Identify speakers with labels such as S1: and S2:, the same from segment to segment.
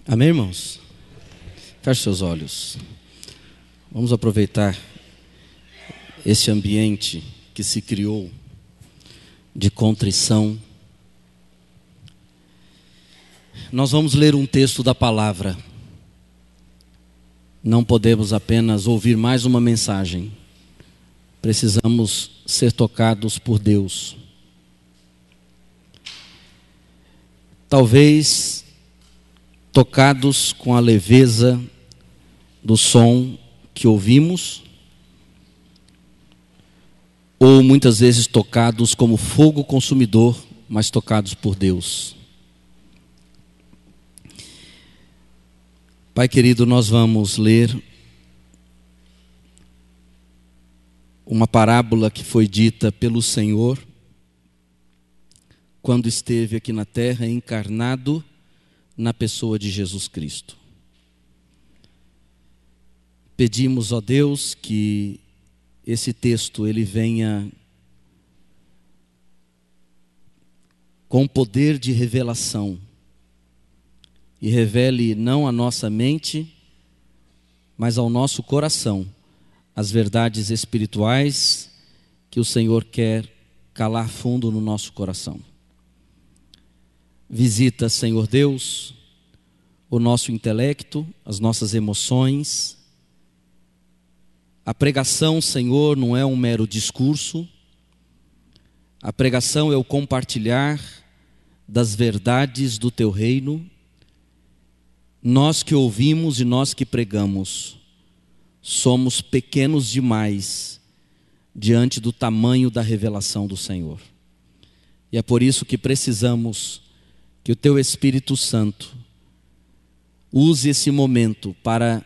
S1: Amém, irmãos? Feche seus olhos. Vamos aproveitar esse ambiente que se criou de contrição. Nós vamos ler um texto da palavra. Não podemos apenas ouvir mais uma mensagem. Precisamos ser tocados por Deus. Talvez tocados com a leveza do som que ouvimos, ou muitas vezes tocados como fogo consumidor, mas tocados por Deus. Pai querido, nós vamos ler uma parábola que foi dita pelo Senhor quando esteve aqui na terra encarnado na pessoa de Jesus Cristo. Pedimos, ó Deus, que esse texto ele venha com poder de revelação e revele não à nossa mente, mas ao nosso coração as verdades espirituais que o Senhor quer calar fundo no nosso coração. Visita, Senhor Deus, o nosso intelecto, as nossas emoções. A pregação, Senhor, não é um mero discurso. A pregação é o compartilhar das verdades do Teu reino. Nós que ouvimos e nós que pregamos, somos pequenos demais diante do tamanho da revelação do Senhor. E é por isso que precisamos que o Teu Espírito Santo use esse momento para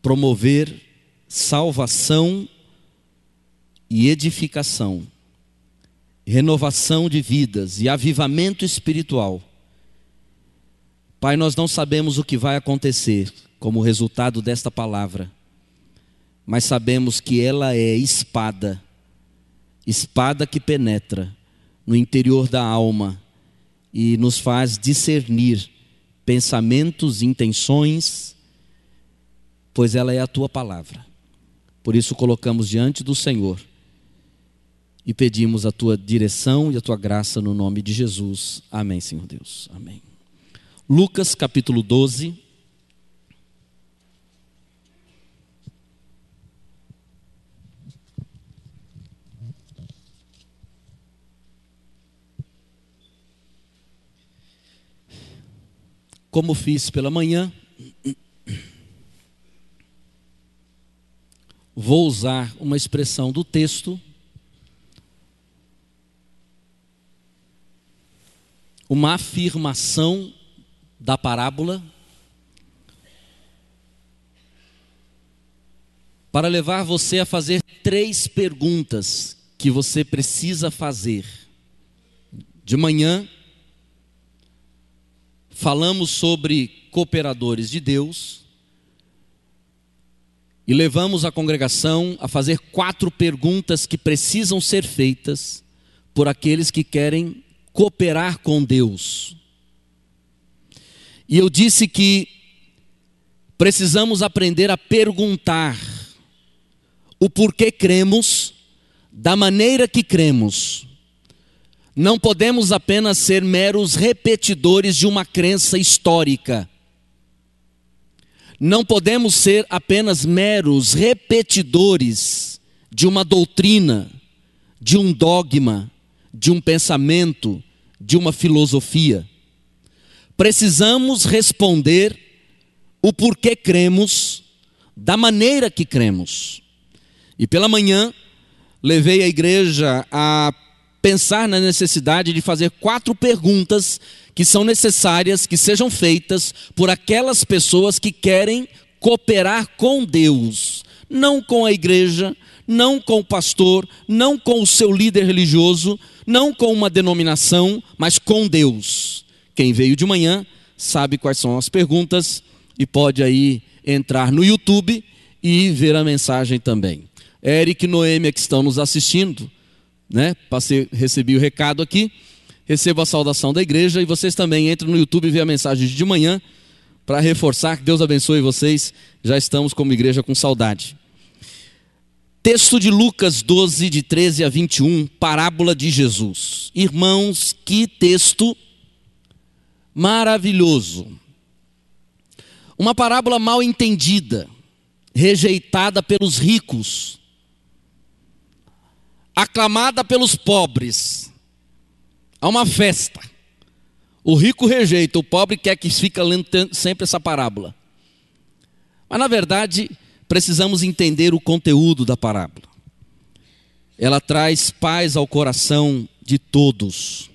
S1: promover salvação e edificação, renovação de vidas e avivamento espiritual. Pai, nós não sabemos o que vai acontecer como resultado desta palavra, mas sabemos que ela é espada que penetra no interior da alma e nos faz discernir pensamentos, intenções, pois ela é a Tua palavra. Por isso colocamos diante do Senhor e pedimos a Tua direção e a Tua graça no nome de Jesus. Amém, Senhor Deus. Amém. Lucas capítulo 12. Como fiz pela manhã, vou usar uma expressão do texto, uma afirmação da parábola, para levar você a fazer 3 perguntas que você precisa fazer. De manhã, falamos sobre cooperadores de Deus e levamos a congregação a fazer 4 perguntas que precisam ser feitas por aqueles que querem cooperar com Deus. E eu disse que precisamos aprender a perguntar o porquê cremos, da maneira que cremos. Não podemos apenas ser meros repetidores de uma crença histórica. Não podemos ser apenas meros repetidores de uma doutrina, de um dogma, de um pensamento, de uma filosofia. Precisamos responder o porquê cremos, da maneira que cremos. E pela manhã, levei a igreja a pensar na necessidade de fazer 4 perguntas que são necessárias que sejam feitas por aquelas pessoas que querem cooperar com Deus, não com a igreja, não com o pastor, não com o seu líder religioso, não com uma denominação, mas com Deus. Quem veio de manhã sabe quais são as perguntas e pode aí entrar no YouTube e ver a mensagem também. Eric e Noêmia que estão nos assistindo, recebi o recado aqui, recebo a saudação da igreja e vocês também entram no YouTube e vê a mensagem de manhã. para reforçar, que Deus abençoe vocês, já estamos como igreja com saudade. Texto de Lucas 12, de 13 a 21, parábola de Jesus. Irmãos, que texto maravilhoso. Uma parábola mal entendida, rejeitada pelos ricos, aclamada pelos pobres. Há uma festa. O rico rejeita, o pobre quer que fique lendo sempre essa parábola. Mas na verdade, precisamos entender o conteúdo da parábola. Ela traz paz ao coração de todos.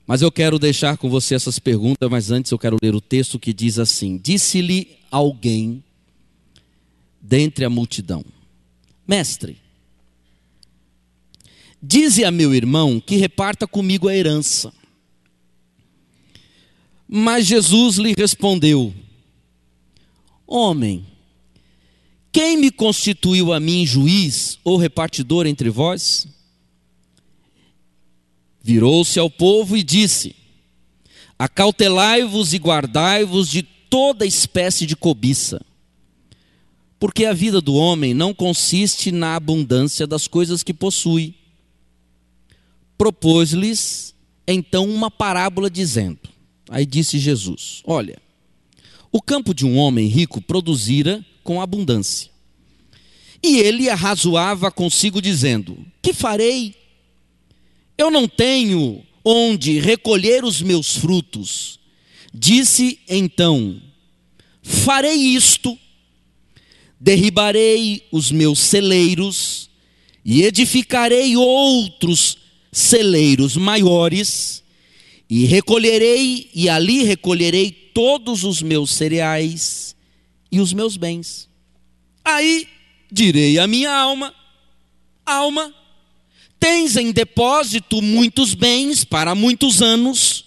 S1: Mas eu quero deixar com você essas perguntas, mas antes eu quero ler o texto que diz assim: disse-lhe alguém dentre a multidão: Mestre, dize a meu irmão que reparta comigo a herança. Mas Jesus lhe respondeu: Homem, quem me constituiu a mim juiz ou repartidor entre vós? Virou-se ao povo e disse: Acautelai-vos e guardai-vos de toda espécie de cobiça, porque a vida do homem não consiste na abundância das coisas que possui. Propôs-lhes então uma parábola dizendo, aí disse Jesus: Olha, o campo de um homem rico produzira com abundância. E ele arrazoava consigo dizendo: Que farei? Eu não tenho onde recolher os meus frutos. Disse então: Farei isto, derribarei os meus celeiros e edificarei outros celeiros maiores, e recolherei, e ali recolherei todos os meus cereais e os meus bens. Aí direi à minha alma: Alma, tens em depósito muitos bens para muitos anos.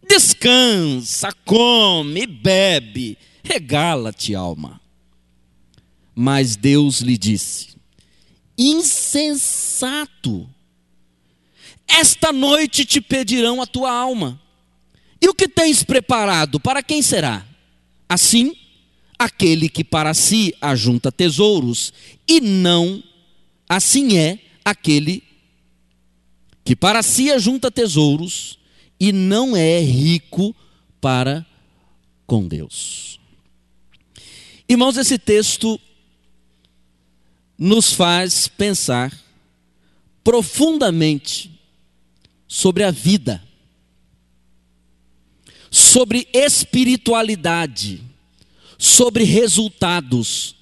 S1: Descansa, come, bebe, regala-te, alma. Mas Deus lhe disse: Insensato, esta noite te pedirão a tua alma. E o que tens preparado, para quem será? Assim, aquele que para si ajunta tesouros, e não, assim é aquele que para si ajunta tesouros, e não é rico para com Deus. Irmãos, esse texto nos faz pensar profundamente sobre a vida, sobre espiritualidade, sobre resultados,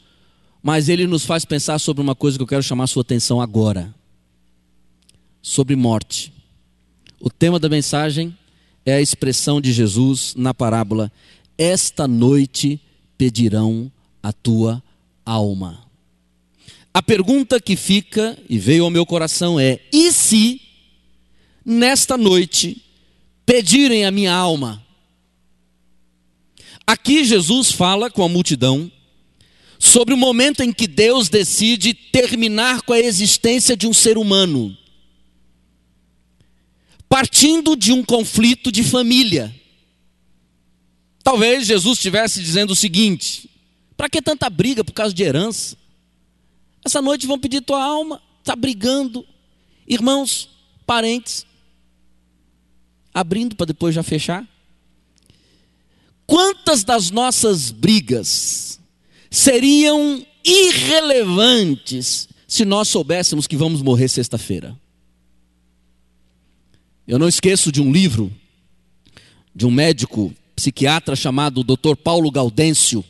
S1: mas ele nos faz pensar sobre uma coisa que eu quero chamar a sua atenção agora, sobre morte. O tema da mensagem é a expressão de Jesus na parábola: esta noite pedirão a tua alma. A pergunta que fica e veio ao meu coração é: e se nesta noite pedirem a minha alma? Aqui Jesus fala com a multidão sobre o momento em que Deus decide terminar com a existência de um ser humano, partindo de um conflito de família. Talvez Jesus estivesse dizendo o seguinte: para que tanta briga por causa de herança? Essa noite vão pedir tua alma, está brigando. Irmãos, parentes, abrindo para depois já fechar. Quantas das nossas brigas seriam irrelevantes se nós soubéssemos que vamos morrer sexta-feira? Eu não esqueço de um livro de um médico psiquiatra chamado Dr. Paulo Gaudêncio,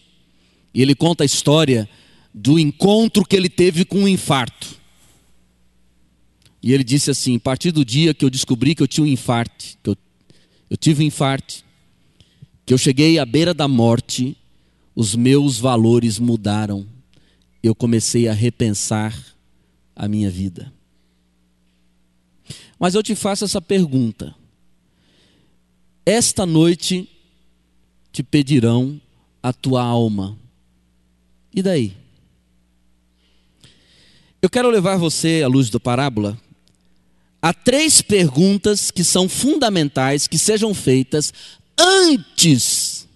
S1: e ele conta a história do encontro que ele teve com um infarto. E ele disse assim: a partir do dia que eu descobri que eu tinha um infarto, que eu tive um infarto, que eu cheguei à beira da morte, os meus valores mudaram. Eu comecei a repensar a minha vida. Mas eu te faço essa pergunta: esta noite te pedirão a tua alma, e daí? Eu quero levar você, à luz da parábola, a 3 perguntas que são fundamentais que sejam feitas antes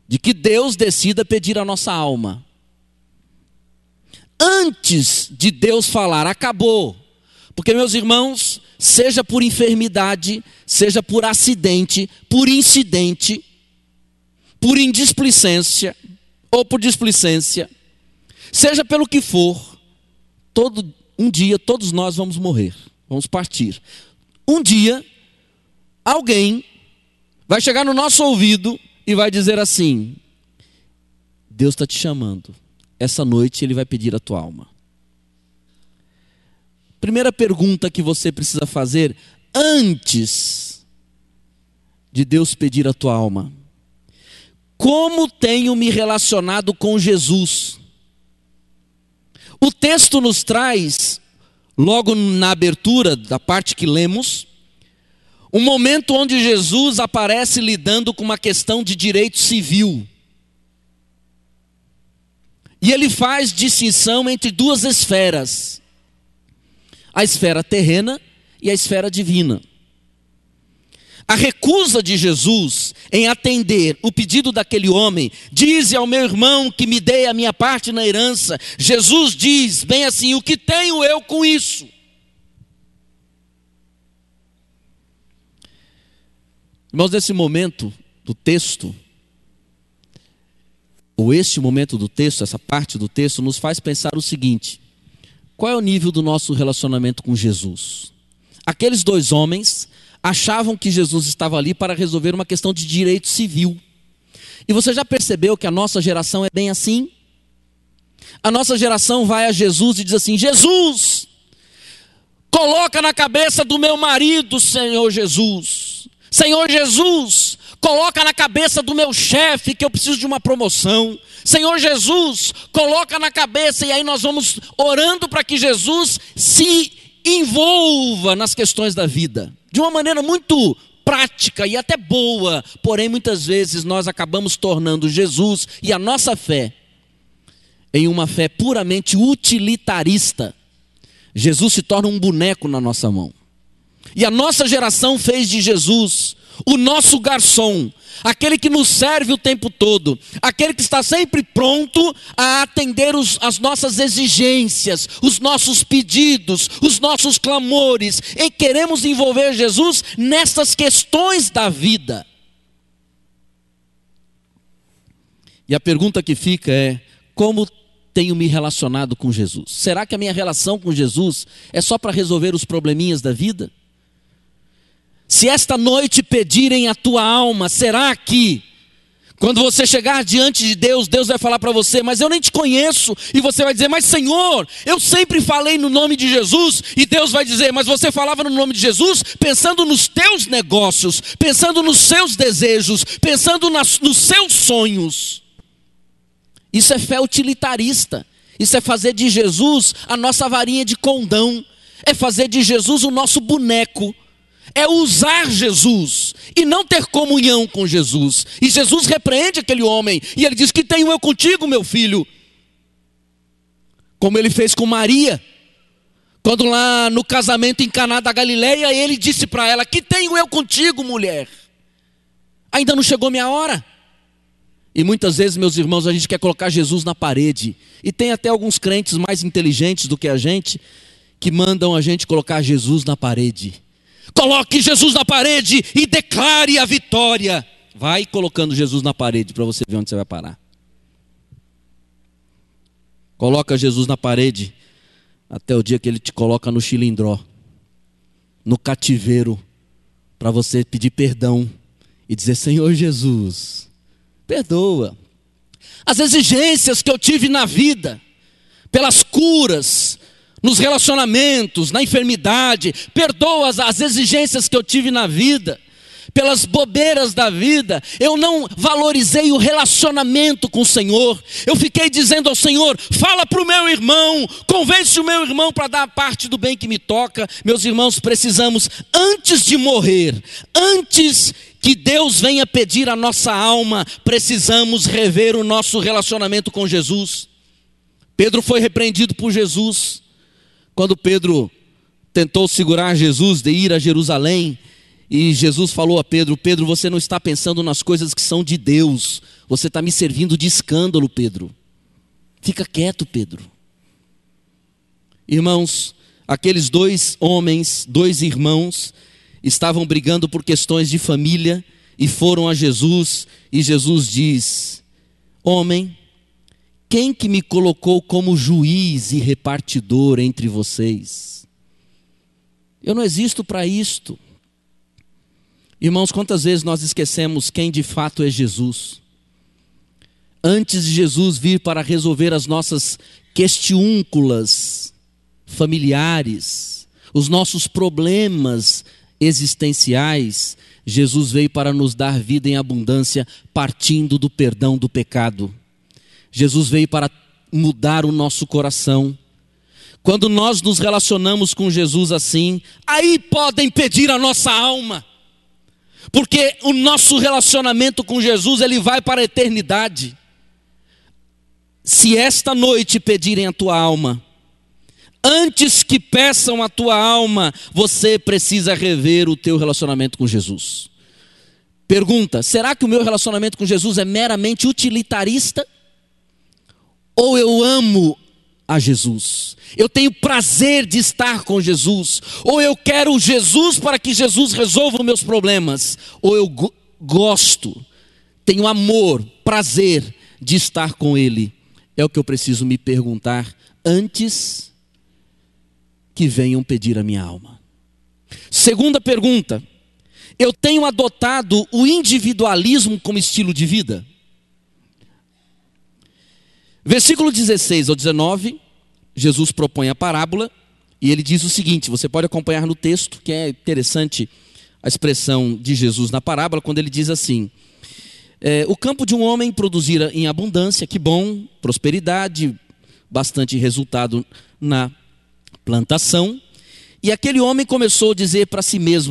S1: de que Deus decida pedir a nossa alma. Antes de Deus falar, acabou. Porque, meus irmãos, seja por enfermidade, seja por acidente, por incidente, por indisplicência ou por displicência, seja pelo que for, um dia todos nós vamos morrer, vamos partir. Um dia, alguém vai chegar no nosso ouvido e vai dizer assim: Deus está te chamando, essa noite Ele vai pedir a tua alma. Primeira pergunta que você precisa fazer antes de Deus pedir a tua alma: como tenho me relacionado com Jesus? O texto nos traz, logo na abertura da parte que lemos, um momento onde Jesus aparece lidando com uma questão de direito civil. E ele faz distinção entre duas esferas: a esfera terrena e a esfera divina. A recusa de Jesus em atender o pedido daquele homem: dize ao meu irmão que me dê a minha parte na herança. Jesus diz bem assim: o que tenho eu com isso? Irmãos, nesse momento do texto, ou este momento do texto, essa parte do texto, nos faz pensar o seguinte: qual é o nível do nosso relacionamento com Jesus? Aqueles dois homens achavam que Jesus estava ali para resolver uma questão de direito civil. E você já percebeu que a nossa geração é bem assim? A nossa geração vai a Jesus e diz assim: Jesus, coloca na cabeça do meu marido, Senhor Jesus. Senhor Jesus, coloca na cabeça do meu chefe que eu preciso de uma promoção. Senhor Jesus, coloca na cabeça. E aí nós vamos orando para que Jesus se envolva nas questões da vida, de uma maneira muito prática e até boa. Porém, muitas vezes nós acabamos tornando Jesus e a nossa fé em uma fé puramente utilitarista. Jesus se torna um boneco na nossa mão. E a nossa geração fez de Jesus o nosso garçom, aquele que nos serve o tempo todo, aquele que está sempre pronto a atender as nossas exigências, os nossos pedidos, os nossos clamores. E queremos envolver Jesus nessas questões da vida. E a pergunta que fica é: como tenho me relacionado com Jesus? Será que a minha relação com Jesus é só para resolver os probleminhas da vida? Se esta noite pedirem a tua alma, será que quando você chegar diante de Deus, Deus vai falar para você: mas eu nem te conheço? E você vai dizer: mas Senhor, eu sempre falei no nome de Jesus. E Deus vai dizer: mas você falava no nome de Jesus pensando nos teus negócios, pensando nos seus desejos, pensando nos seus sonhos. Isso é fé utilitarista. Isso é fazer de Jesus a nossa varinha de condão. É fazer de Jesus o nosso boneco. É usar Jesus e não ter comunhão com Jesus. E Jesus repreende aquele homem e ele diz: que tenho eu contigo, meu filho? Como ele fez com Maria, quando lá no casamento em Caná da Galileia, ele disse para ela: que tenho eu contigo, mulher? Ainda não chegou minha hora? E muitas vezes, meus irmãos, a gente quer colocar Jesus na parede. E tem até alguns crentes mais inteligentes do que a gente que mandam a gente colocar Jesus na parede. Coloque Jesus na parede e declare a vitória. Vai colocando Jesus na parede para você ver onde você vai parar. Coloca Jesus na parede até o dia que ele te coloca no chilindró, no cativeiro, para você pedir perdão e dizer: Senhor Jesus, perdoa as exigências que eu tive na vida, pelas curas, nos relacionamentos, na enfermidade. Perdoa as exigências que eu tive na vida, pelas bobeiras da vida. Eu não valorizei o relacionamento com o Senhor. Eu fiquei dizendo ao Senhor: fala para o meu irmão, convence o meu irmão para dar parte do bem que me toca. Meus irmãos, precisamos, antes de morrer, antes que Deus venha pedir a nossa alma, precisamos rever o nosso relacionamento com Jesus. Pedro foi repreendido por Jesus. Quando Pedro tentou segurar Jesus de ir a Jerusalém, E Jesus falou a Pedro: Pedro, você não está pensando nas coisas que são de Deus, você está me servindo de escândalo, Pedro. Fica quieto, Pedro. Irmãos, aqueles dois homens, dois irmãos, estavam brigando por questões de família e foram a Jesus, e Jesus diz: homem, quem que me colocou como juiz e repartidor entre vocês? Eu não existo para isto. Irmãos, quantas vezes nós esquecemos quem de fato é Jesus? Antes de Jesus vir para resolver as nossas questiúnculas familiares, os nossos problemas existenciais, Jesus veio para nos dar vida em abundância, partindo do perdão do pecado. Jesus veio para mudar o nosso coração. Quando nós nos relacionamos com Jesus assim, aí podem pedir a nossa alma. Porque o nosso relacionamento com Jesus, ele vai para a eternidade. Se esta noite pedirem a tua alma, antes que peçam a tua alma, você precisa rever o teu relacionamento com Jesus. Pergunta: será que o meu relacionamento com Jesus é meramente utilitarista? Ou eu amo a Jesus? Eu tenho prazer de estar com Jesus? Ou eu quero Jesus para que Jesus resolva os meus problemas? Ou eu gosto, tenho amor, prazer de estar com Ele? É o que eu preciso me perguntar antes que venham pedir a minha alma. Segunda pergunta: eu tenho adotado o individualismo como estilo de vida? Versículo 16 ao 19, Jesus propõe a parábola e ele diz o seguinte, você pode acompanhar no texto, que é interessante a expressão de Jesus na parábola, quando ele diz assim: o campo de um homem produzira em abundância, que bom, prosperidade, bastante resultado na plantação, e aquele homem começou a dizer para si mesmo: